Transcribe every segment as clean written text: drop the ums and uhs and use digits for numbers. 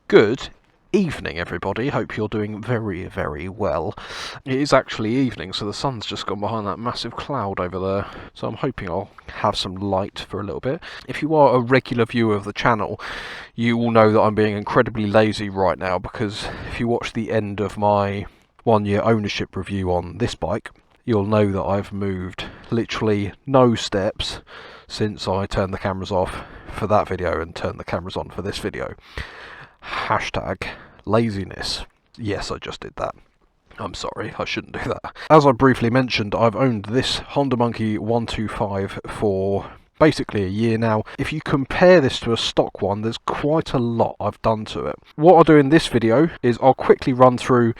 Good evening, everybody. Hope you're doing very, very well. It is actually evening, so the sun's just gone behind that massive cloud over there. So I'm hoping I'll have some light for a little bit. If you are a regular viewer of the channel, you will know that I'm being incredibly lazy right now, because if you watch the end of my 1-year ownership review on this bike, you'll know that I've moved literally no steps since I turned the cameras off for that video and turned the cameras on for this video. Hashtag laziness. Yes, I just did that. I'm sorry, I shouldn't do that. As I briefly mentioned, I've owned this Honda Monkey 125 for basically a year now. If you compare this to a stock one, there's quite a lot I've done to it. What I'll do in this video is I'll quickly run through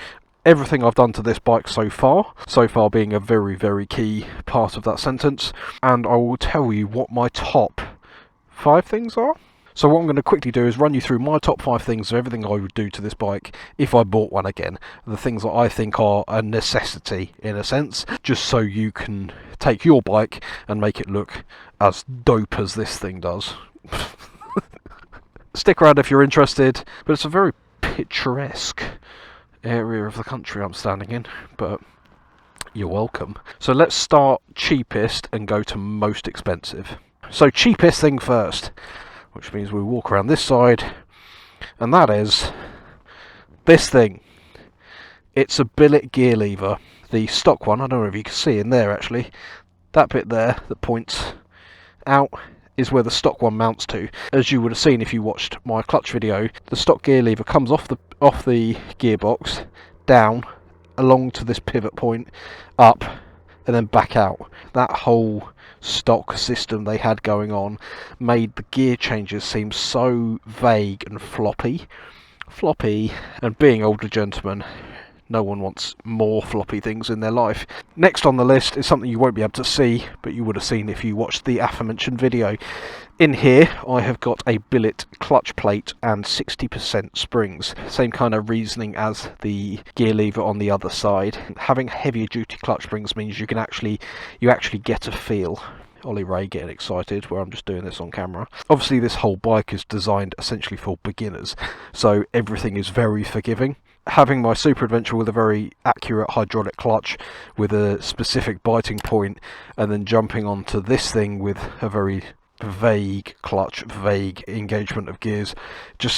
everything I've done to this bike so far being a very, very key part of that sentence, and I will tell you what my top 5 things are. So what I'm going to quickly do is run you through my top 5 things of everything I would do to this bike if I bought one again. The things that I think are a necessity, in a sense, just so you can take your bike and make it look as dope as this thing does. Stick around if you're interested, but it's a very picturesque area of the country I'm standing in, but you're welcome. So let's start cheapest and go to most expensive. So cheapest thing first, which means we walk around this side, and that is this thing. It's a billet gear lever. The stock one, I don't know if you can see in there actually, that bit there that points out is where the stock one mounts to. As you would have seen if you watched my clutch video, the stock gear lever comes off the gearbox, down, along to this pivot point, up, and then back out. That whole stock system they had going on made the gear changes seem so vague and floppy, and being older gentlemen, no one wants more floppy things in their life. Next on the list is something you won't be able to see, but you would have seen if you watched the aforementioned video. In here I have got a billet clutch plate and 60% springs. Same kind of reasoning as the gear lever on the other side. Having heavier duty clutch springs means you actually get a feel. Ollie Ray getting excited where I'm just doing this on camera. Obviously this whole bike is designed essentially for beginners, so everything is very forgiving. Having my Super Adventure with a very accurate hydraulic clutch with a specific biting point, and then jumping onto this thing with a very vague clutch, vague engagement of gears,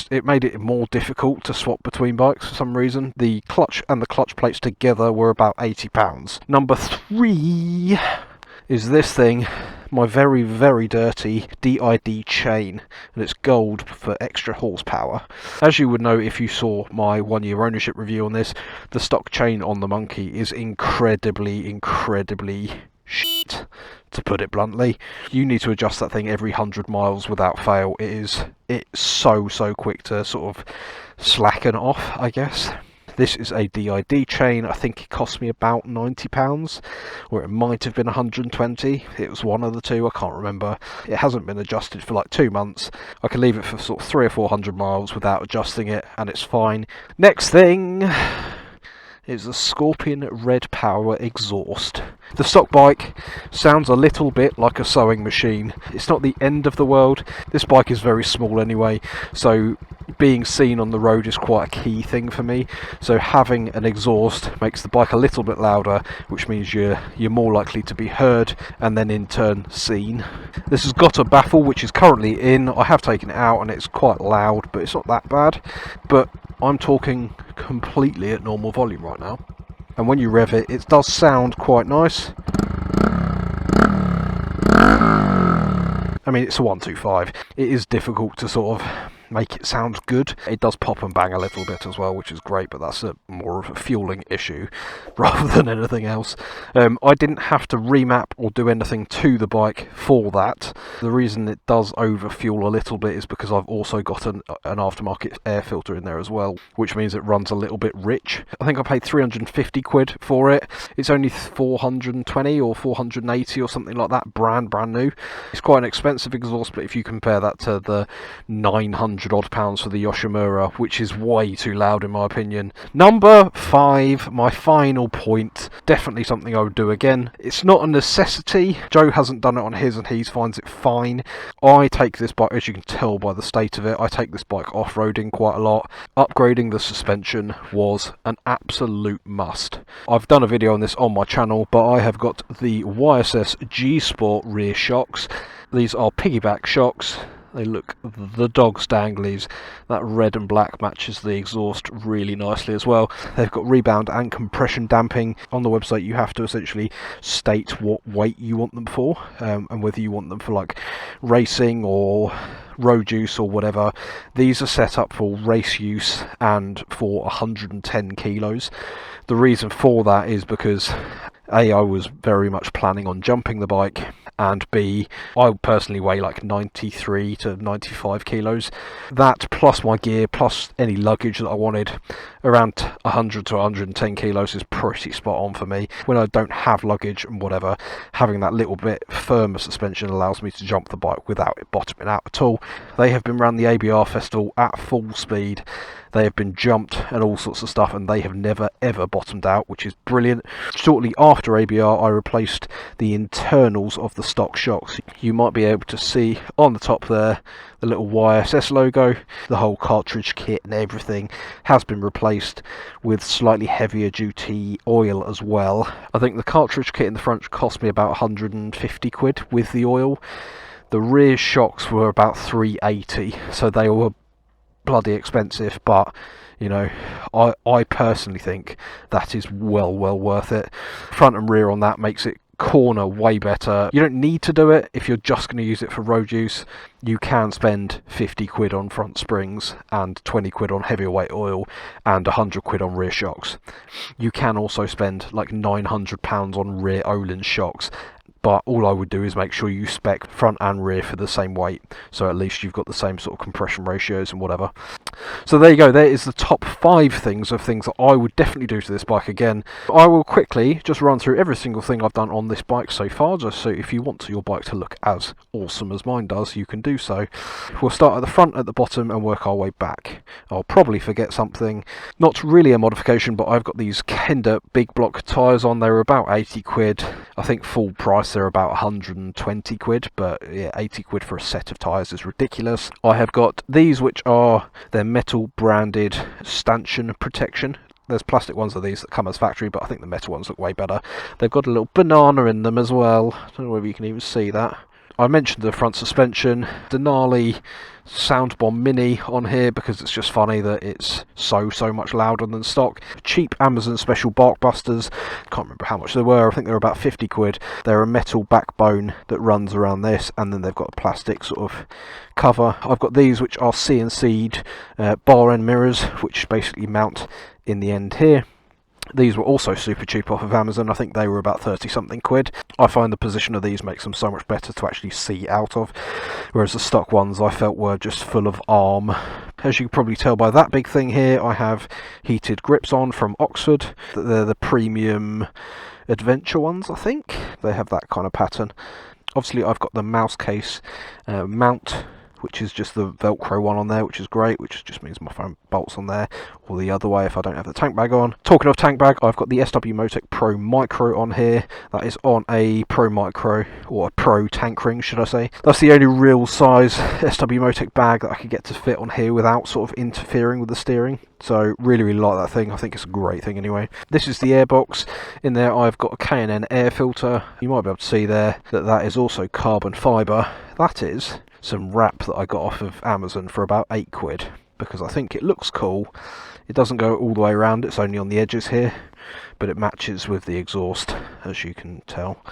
it made it more difficult to swap between bikes for some reason. The clutch and the clutch plates together were about £80. Number 3 is this thing, my very, very dirty DID chain, and it's gold for extra horsepower. As you would know if you saw my 1-year ownership review on this, the stock chain on the Monkey is incredibly shit, to put it bluntly. You need to adjust that thing every 100 miles without fail. It's so quick to sort of slacken off, I guess. This is a DID chain. I think it cost me about £90, or it might have been 120. It was one of the two, I can't remember. It hasn't been adjusted for like 2 months. I can leave it for sort of 300 or 400 miles without adjusting it, and it's fine. Next thing is the Scorpion Red Power exhaust. The stock bike sounds a little bit like a sewing machine. It's not the end of the world. This bike is very small anyway, so being seen on the road is quite a key thing for me. So having an exhaust makes the bike a little bit louder, which means you're more likely to be heard and then in turn seen. This has got a baffle which is currently in. I have taken it out and it's quite loud, but it's not that bad. But I'm talking completely at normal volume right now, and when you rev it, it does sound quite nice. I mean, it's a 125. It is difficult to sort of make it sound good. It does pop and bang a little bit as well, which is great, but that's more of a fueling issue rather than anything else. I didn't have to remap or do anything to the bike for that. The reason it does overfuel a little bit is because I've also got an aftermarket air filter in there as well, which means it runs a little bit rich. I think I paid 350 quid for it. It's only 420 or 480 or something like that, brand new. It's quite an expensive exhaust, but if you compare that to the 900 100 odd pounds for the Yoshimura, which is way too loud in my opinion. Number 5, my final point, definitely something I would do again. It's not a necessity. Joe hasn't done it on his and he finds it fine. I take this bike, as you can tell by the state of it, I take this bike off-roading quite a lot. Upgrading the suspension was an absolute must. I've done a video on this on my channel, but I have got the YSS G Sport rear shocks. These are piggyback shocks. They look the dog's danglies. That red and black matches the exhaust really nicely as well. They've got rebound and compression damping. On the website you have to essentially state what weight you want them for, and whether you want them for like racing or road use or whatever. These are set up for race use and for 110 kilos. The reason for that is because A, I was very much planning on jumping the bike, and B, I personally weigh like 93 to 95 kilos. That plus my gear plus any luggage that I wanted, around 100 to 110 kilos is pretty spot on for me. When I don't have luggage and whatever, having that little bit firmer suspension allows me to jump the bike without it bottoming out at all. They have been around the ABR festival at full speed. They have been jumped and all sorts of stuff, and they have never ever bottomed out, which is brilliant. Shortly after ABR, I replaced the internals of the stock shocks. You might be able to see on the top there the little YSS logo. The whole cartridge kit and everything has been replaced with slightly heavier duty oil as well. I think the cartridge kit in the front cost me about 150 quid with the oil. The rear shocks were about 380, so they were bloody expensive, but you know, I personally think that is well worth it. Front and rear on that makes it corner way better. You don't need to do it if you're just going to use it for road use. You can spend 50 quid on front springs and 20 quid on heavier weight oil and 100 quid on rear shocks. You can also spend like 900 pounds on rear Öhlins shocks, but all I would do is make sure you spec front and rear for the same weight, so at least you've got the same sort of compression ratios and whatever. So there you go, there is the top 5 things that I would definitely do to this bike again. I will quickly just run through every single thing I've done on this bike so far, just so if you want your bike to look as awesome as mine does, you can do so. We'll start at the front, at the bottom, and work our way back. I'll probably forget something. Not really a modification, but I've got these Kenda big block tyres on. They were about 80 quid. I think full price they're about 120 quid, but yeah, 80 quid for a set of tyres is ridiculous. I have got these, which are their metal branded stanchion protection. There's plastic ones of these that come as factory, but I think the metal ones look way better. They've got a little banana in them as well. I don't know whether you can even see that. I mentioned the front suspension, Denali Sound Bomb Mini on here because it's just funny that it's so much louder than stock. Cheap Amazon special bark busters, can't remember how much they were, I think they're about 50 quid. They're a metal backbone that runs around this, and then they've got a plastic sort of cover. I've got these which are CNC'd bar end mirrors, which basically mount in the end here. These were also super cheap off of Amazon. I think they were about 30 something quid. I find the position of these makes them so much better to actually see out of, whereas the stock ones I felt were just full of arm. As you can probably tell by that big thing here, I have heated grips on from Oxford. They're the premium adventure ones, I think. They have that kind of pattern. Obviously I've got the mouse case mount, which is just the Velcro one on there, which is great, which just means my phone bolts on there, or the other way if I don't have the tank bag on. Talking of tank bag, I've got the SW Motec Pro Micro on here. That is on a Pro Micro, or a Pro tank ring, should I say. That's the only real size SW Motec bag that I could get to fit on here without sort of interfering with the steering. So really like that thing. I think it's a great thing anyway. This is the airbox. In there I've got a K&N air filter. You might be able to see there that that is also carbon fibre. That is some wrap that I got off of Amazon for about 8 quid, because I think it looks cool. It doesn't go all the way around, it's only on the edges here, but it matches with the exhaust, as you can tell.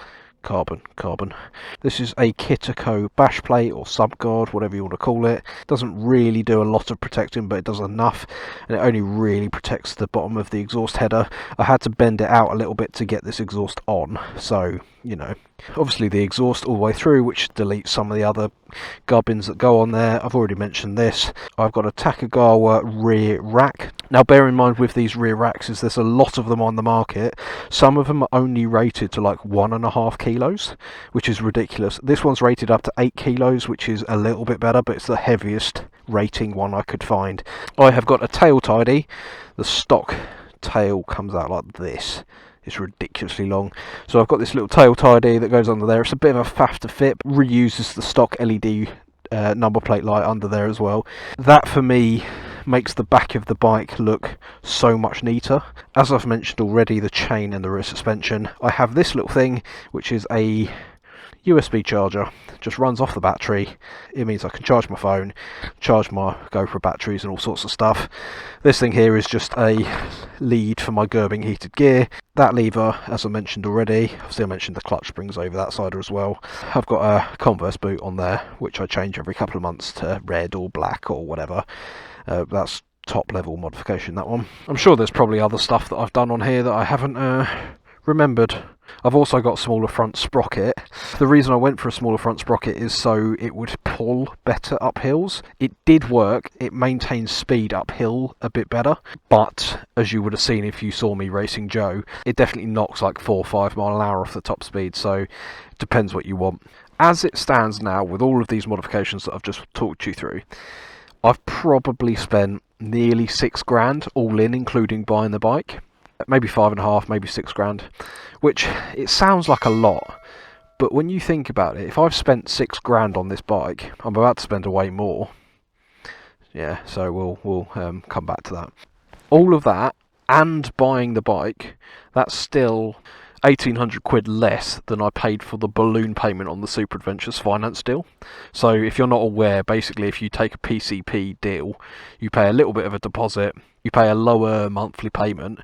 Carbon. This is a Kitaco bash plate or subguard, whatever you want to call it. Doesn't really do a lot of protecting, but it does enough, and it only really protects the bottom of the exhaust header. I had to bend it out a little bit to get this exhaust on, so you know. Obviously the exhaust all the way through, which deletes some of the other gubbins that go on there. I've already mentioned this. I've got a Takagawa rear rack. Now bear in mind with these rear racks is there's a lot of them on the market. Some of them are only rated to like 1.5 kilos, which is ridiculous. This one's rated up to 8 kilos, which is a little bit better, but it's the heaviest rating one I could find. I have got a tail tidy. The stock tail comes out like this. It's ridiculously long. So I've got this little tail tidy that goes under there. It's a bit of a faff to fit, but reuses the stock LED number plate light under there as well. That for me makes the back of the bike look so much neater. As I've mentioned already, the chain and the rear suspension. I have this little thing which is a USB charger, just runs off the battery. It means I can charge my phone, charge my GoPro batteries and all sorts of stuff. This thing here is just a lead for my Gerbing heated gear. That lever, as I mentioned already, obviously I mentioned the clutch springs over that side as well. I've got a Converse boot on there, which I change every couple of months to red or black or whatever. That's top level modification, that one. I'm sure there's probably other stuff that I've done on here that I haven't remembered. I've also got a smaller front sprocket. The reason I went for a smaller front sprocket is so it would pull better up hills. It did work. It maintains speed uphill a bit better, but as you would have seen if you saw me racing Joe, it definitely knocks like 4 or 5 mile an hour off the top speed, so it depends what you want. As it stands now, with all of these modifications that I've just talked you through, I've probably spent nearly 6 grand all in, including buying the bike. Maybe 5.5, maybe 6 grand, which it sounds like a lot, but when you think about it, if I've spent 6 grand on this bike, I'm about to spend way more. Yeah, so we'll come back to that. All of that and buying the bike, that's still 1,800 quid less than I paid for the balloon payment on the Super Adventures finance deal. So if you're not aware, basically if you take a PCP deal, you pay a little bit of a deposit, you pay a lower monthly payment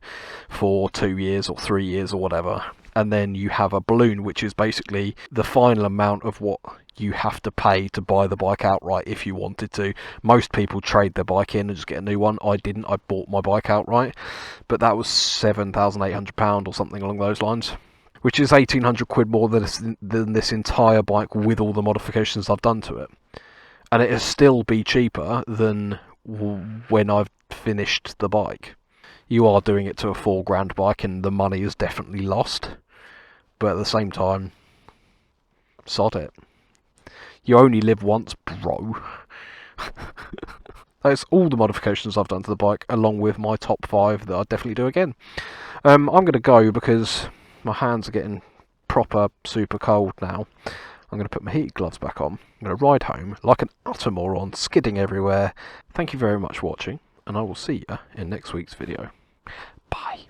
for 2 years or 3 years or whatever, and then you have a balloon, which is basically the final amount of what you have to pay to buy the bike outright if you wanted to. Most people trade their bike in and just get a new one. I didn't. I bought my bike outright, but that was £7,800 or something along those lines, which is 1,800 quid more than this entire bike with all the modifications I've done to it. And it'll still be cheaper than when I've finished the bike. You are doing it to a 4 grand bike and the money is definitely lost, but at the same time, sod it. You only live once, bro. That's all the modifications I've done to the bike, along with my top 5 that I'd definitely do again. I'm going to go because my hands are getting proper super cold now. I'm going to put my heated gloves back on. I'm going to ride home like an utter moron, skidding everywhere. Thank you very much for watching, and I will see you in next week's video. Bye.